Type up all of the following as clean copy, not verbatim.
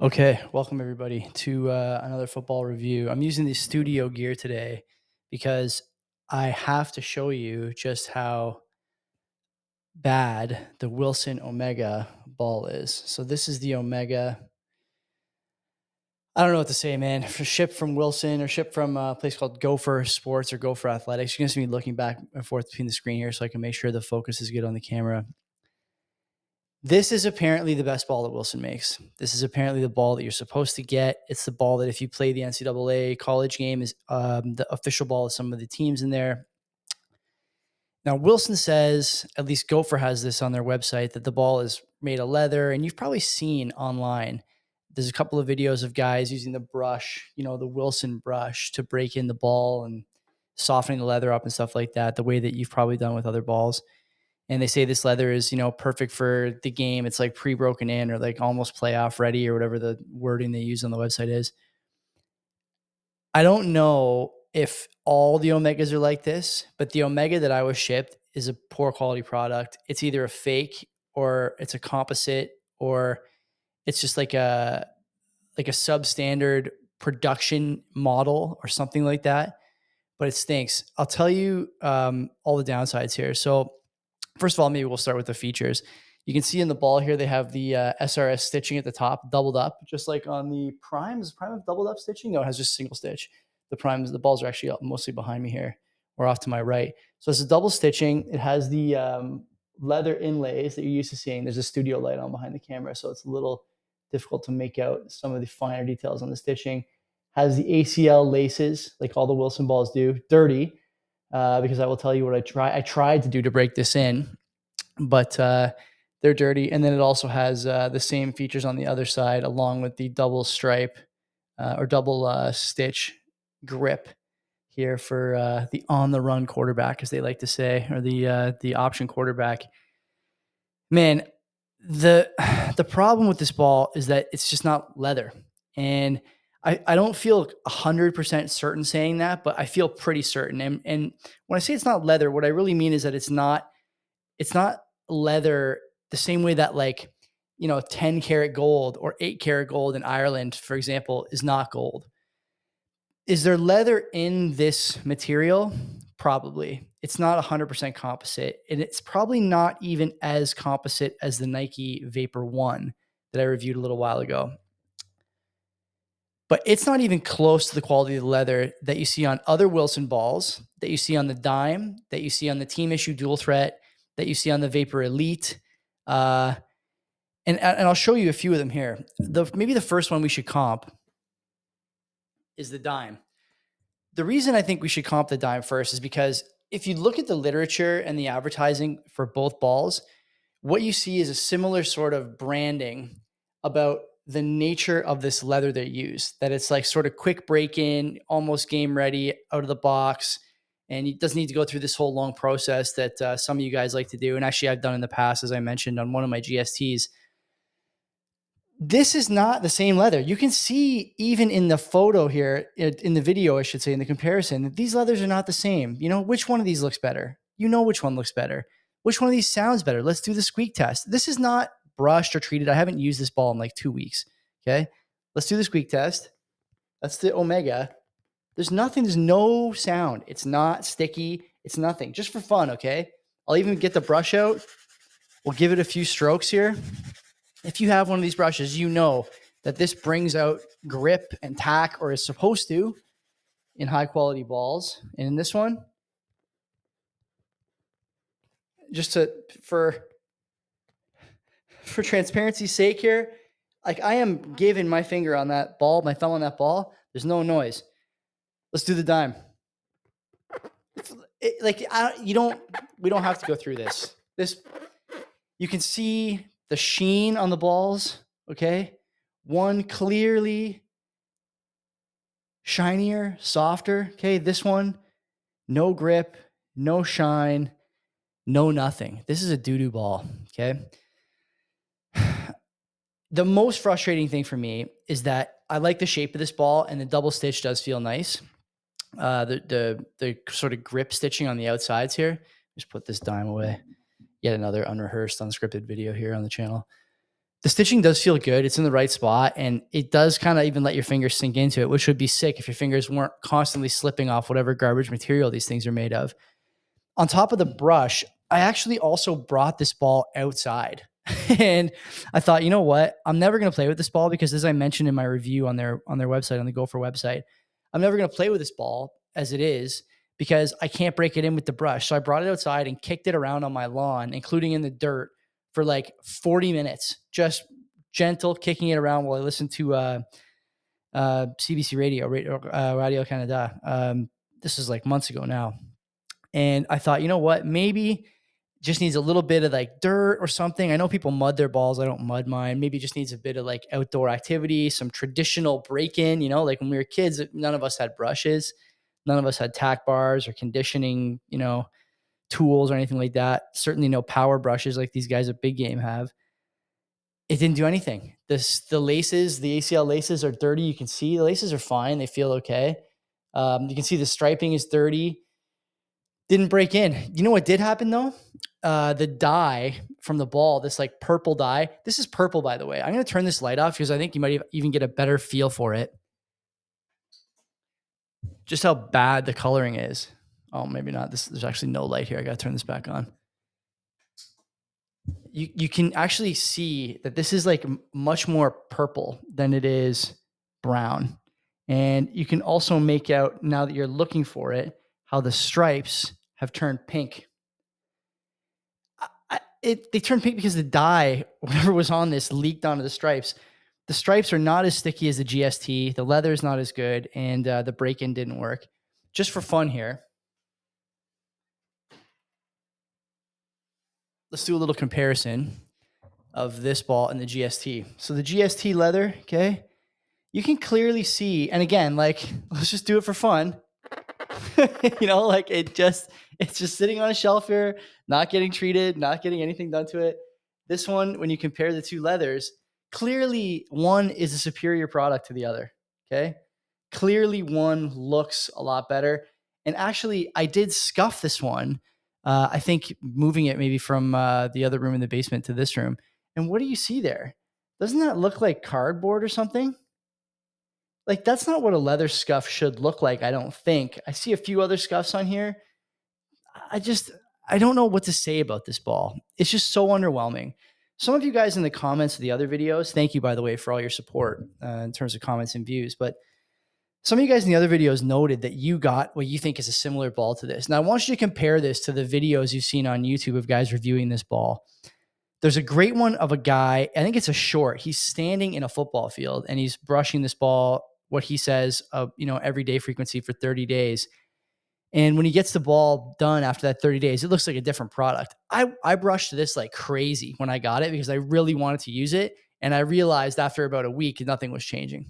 Okay, welcome everybody to another football review. I'm using the studio gear today because I have to show you just how bad the Wilson Omega ball is. So this is the Omega. I don't know what to say, man. For shipped from Wilson or shipped from a place called Gopher Sports or Gopher Athletics. You're going to see me looking back and forth between the screen here so I can make sure the focus is good on the camera. This is apparently the best ball that Wilson makes. This is apparently the ball that you're supposed to get. It's the ball that if you play the NCAA college game is the official ball of some of the teams in there. Now, Wilson says, at least Gopher has this on their website, that the ball is made of leather. And you've probably seen online, there's a couple of videos of guys using the brush, the Wilson brush to break in the ball and softening the leather up and stuff like that, the way that you've probably done with other balls. And they say this leather is, perfect for the game. It's like pre-broken in or like almost playoff ready or whatever the wording they use on the website is. I don't know if all the Omegas are like this, but the Omega that I was shipped is a poor quality product. It's either a fake or it's a composite or it's just like a substandard production model or something like that. But it stinks. I'll tell you all the downsides here. So first of all, maybe we'll start with the features. You can see in the ball here, they have the SRS stitching at the top, doubled up, just like on the Primes. Prime have doubled up stitching? No, it has just single stitch. The balls are actually mostly behind me here or off to my right. So it's a double stitching. It has the leather inlays that you're used to seeing. There's a studio light on behind the camera, so it's a little difficult to make out some of the finer details on the stitching. Has the ACL laces, like all the Wilson balls do, dirty, because I will tell you what I tried to do to break this in, but they're dirty. And then it also has the same features on the other side, along with the double stripe or double stitch grip here for the on-the-run quarterback, as they like to say, or the option quarterback. Man, the problem with this ball is that it's just not leather, and I don't feel 100% certain saying that, but I feel pretty certain. And when I say it's not leather, what I really mean is that it's not leather the same way that 10 karat gold or 8 karat gold in Ireland, for example, is not gold. Is there leather in this material? Probably. It's not 100% composite, and it's probably not even as composite as the Nike Vapor One that I reviewed a little while ago. But it's not even close to the quality of the leather that you see on other Wilson balls, that you see on the Dime, that you see on the Team Issue Dual Threat, that you see on the Vapor Elite. And I'll show you a few of them here. Maybe the first one we should comp is the Dime. The reason I think we should comp the Dime first is because if you look at the literature and the advertising for both balls, what you see is a similar sort of branding about the nature of this leather they use, that it's like sort of quick break in, almost game ready out of the box. And it doesn't need to go through this whole long process that some of you guys like to do. And actually, I've done in the past, as I mentioned on one of my GSTs. This is not the same leather. You can see even in the photo here, in the video, I should say, in the comparison, that these leathers are not the same. Which one of these looks better? Which one looks better. Which one of these sounds better? Let's do the squeak test. This is not brushed or treated. I haven't used this ball in like 2 weeks. Okay. Let's do the squeak test. That's the Omega. There's no sound. It's not sticky. It's nothing. Just for fun. Okay. I'll even get the brush out. We'll give it a few strokes here. If you have one of these brushes, you know that this brings out grip and tack, or is supposed to, in high quality balls. And in this one, just for transparency's sake here, like I am giving my finger on that ball, my thumb on that ball. There's no noise. Let's do the Dime. We don't have to go through this. You can see the sheen on the balls. Okay. One clearly shinier, softer. Okay. This one, no grip, no shine, no nothing. This is a doo-doo ball. Okay. The most frustrating thing for me is that I like the shape of this ball, and the double stitch does feel nice. The sort of grip stitching on the outsides here. Just put this Dime away. Yet another unrehearsed, unscripted video here on the channel. The stitching does feel good. It's in the right spot, and it does kind of even let your fingers sink into it, which would be sick if your fingers weren't constantly slipping off whatever garbage material these things are made of. On top of the brush, I actually also brought this ball outside. And I thought, you know what? I'm never going to play with this ball because, as I mentioned in my review on their website, on the Gopher website, I'm never going to play with this ball as it is because I can't break it in with the brush. So I brought it outside and kicked it around on my lawn, including in the dirt, for like 40 minutes, just gentle kicking it around while I listened to CBC Radio Canada. This is like months ago now. And I thought, you know what? Maybe just needs a little bit of like dirt or something. I know people mud their balls. I don't mud mine. Maybe just needs a bit of like outdoor activity, some traditional break in, you know, like when we were kids, none of us had brushes. None of us had tack bars or conditioning, you know, tools or anything like that. Certainly no power brushes like these guys at Big Game have. It didn't do anything. The laces, the ACL laces are dirty. You can see the laces are fine. They feel okay. You can see the striping is dirty. Didn't break in. You know what did happen though? The dye from the ball, this like purple dye. This is purple, by the way. I'm going to turn this light off because I think you might even get a better feel for it. Just how bad the coloring is. Oh, maybe not. There's actually no light here. I got to turn this back on. You can actually see that this is like much more purple than it is brown. And you can also make out, now that you're looking for it, how the stripes have turned pink. They turned pink because the dye, whatever was on this, leaked onto the stripes. The stripes are not as sticky as the GST. The leather is not as good, and the break-in didn't work. Just for fun here, let's do a little comparison of this ball and the GST. So the GST leather, okay, you can clearly see, and again, like, let's just do it for fun. You know, like it's just sitting on a shelf here, not getting treated, not getting anything done to it. This one, when you compare the two leathers, clearly one is a superior product to the other. Okay. Clearly one looks a lot better. And actually, I did scuff this one. I think moving it maybe from the other room in the basement to this room. And what do you see there? Doesn't that look like cardboard or something? Like, that's not what a leather scuff should look like, I don't think. I see a few other scuffs on here. I just I don't know what to say about this ball. It's just so underwhelming. Some of you guys in the comments of the other videos, thank you, by the way, for all your support in terms of comments and views. But some of you guys in the other videos noted that you got what you think is a similar ball to this. Now, I want you to compare this to the videos you've seen on YouTube of guys reviewing this ball. There's a great one of a guy, I think it's a short. He's standing in a football field and he's brushing this ball, what he says, everyday frequency for 30 days. And when he gets the ball done after that 30 days, it looks like a different product. I brushed this like crazy when I got it because I really wanted to use it. And I realized after about a week, nothing was changing.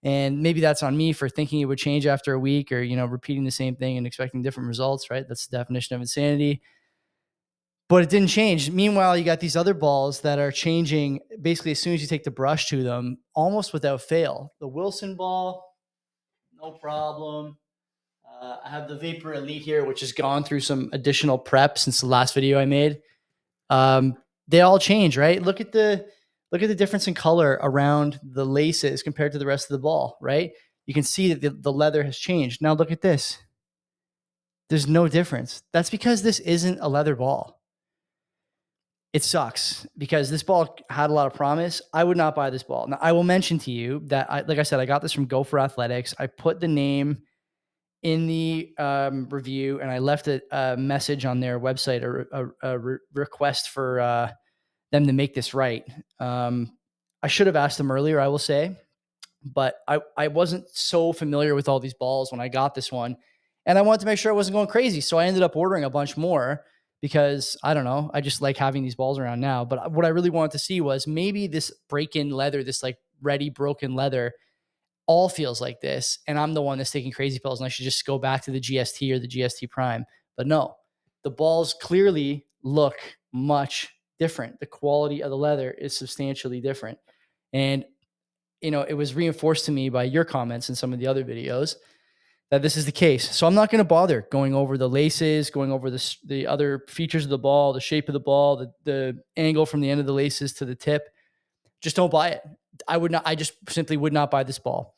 And maybe that's on me for thinking it would change after a week, or, repeating the same thing and expecting different results, right? That's the definition of insanity. But it didn't change. Meanwhile, you got these other balls that are changing basically as soon as you take the brush to them, almost without fail. The Wilson ball, no problem. I have the Vapor Elite here, which has gone through some additional prep since the last video I made. They all change, right? Look at the difference in color around the laces compared to the rest of the ball, right? You can see that the leather has changed. Now look at this. There's no difference. That's because this isn't a leather ball. It sucks because this ball had a lot of promise. I would not buy this ball. Now, I will mention to you that, like I said, I got this from Gopher Athletics. I put the name in the review, and I left a message on their website, a request for them to make this right. I should have asked them earlier, I will say, but I wasn't so familiar with all these balls when I got this one, and I wanted to make sure I wasn't going crazy. So I ended up ordering a bunch more because I don't know, I just like having these balls around now. But what I really wanted to see was maybe this break-in leather, this like ready broken leather, all feels like this, and I'm the one that's taking crazy pills, and I should just go back to the GST or the GST Prime. But no, the balls clearly look much different. The quality of the leather is substantially different. And, it was reinforced to me by your comments in some of the other videos that this is the case. So I'm not going to bother going over the laces, going over the other features of the ball, the shape of the ball, the angle from the end of the laces to the tip. just don't buy it. I just simply would not buy this ball.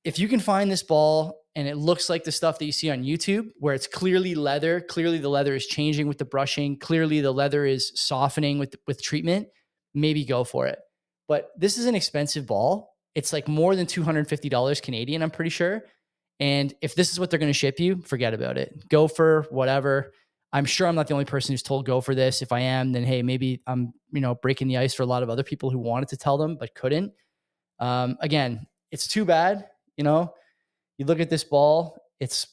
If you can find this ball and it looks like the stuff that you see on YouTube, where it's clearly leather, clearly the leather is changing with the brushing, clearly the leather is softening with treatment, maybe go for it. But this is an expensive ball. It's like more than $250 Canadian, I'm pretty sure. And if this is what they're going to ship you, forget about it. Go for whatever. I'm sure I'm not the only person who's told go for this. If I am, then hey, maybe I'm, breaking the ice for a lot of other people who wanted to tell them but couldn't. Again, it's too bad. You look at this ball, it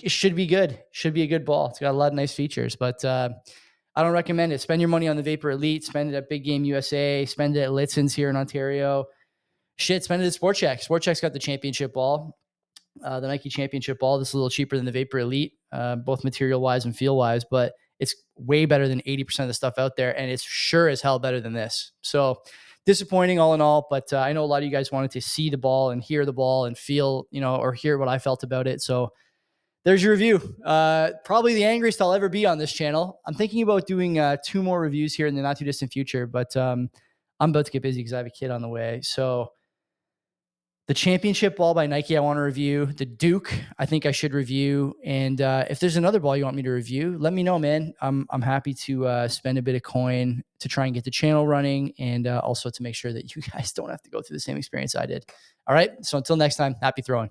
should be good. Should be a good ball. It's got a lot of nice features, but I don't recommend it. Spend your money on the Vapor Elite. Spend it at Big Game USA. Spend it at Litson's here in Ontario. Spend it at Sport Chek. Sport Chek's got the championship ball, the Nike championship ball. This is a little cheaper than the Vapor Elite, both material-wise and feel-wise, but it's way better than 80% of the stuff out there, and it's sure as hell better than this. So disappointing all in all, but I know a lot of you guys wanted to see the ball and hear the ball and feel, or hear what I felt about it. So there's your review. Probably the angriest I'll ever be on this channel. I'm thinking about doing 2 more reviews here in the not too distant future, but I'm about to get busy because I have a kid on the way. So the championship ball by Nike, I want to review. The Duke, I think I should review. And if there's another ball you want me to review, let me know, man. I'm happy to spend a bit of coin to try and get the channel running, and also to make sure that you guys don't have to go through the same experience I did. All right. So until next time, happy throwing.